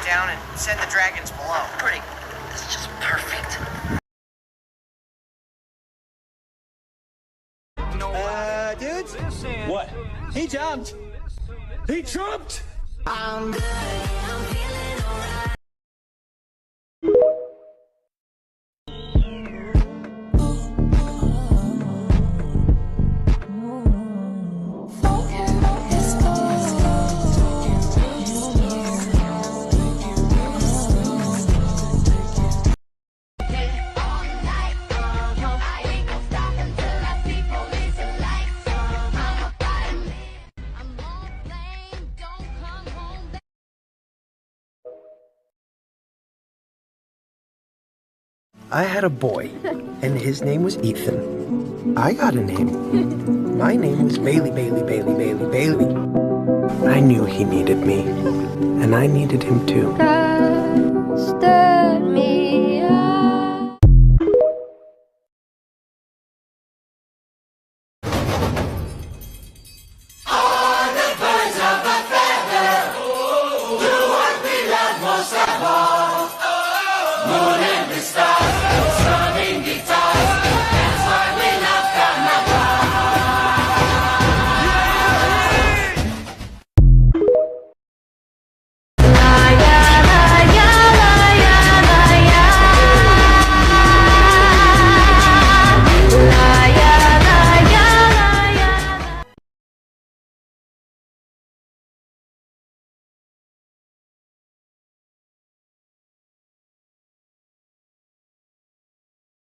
down and send the dragons below. Great. This is just perfect. Dudes? What? He jumped! He jumped! I'm good, I'm feeling alright. I had a boy, and his name was Ethan. I got a name. My name was Bailey, Bailey, Bailey, Bailey, Bailey. I knew he needed me, and I needed him too. Stay.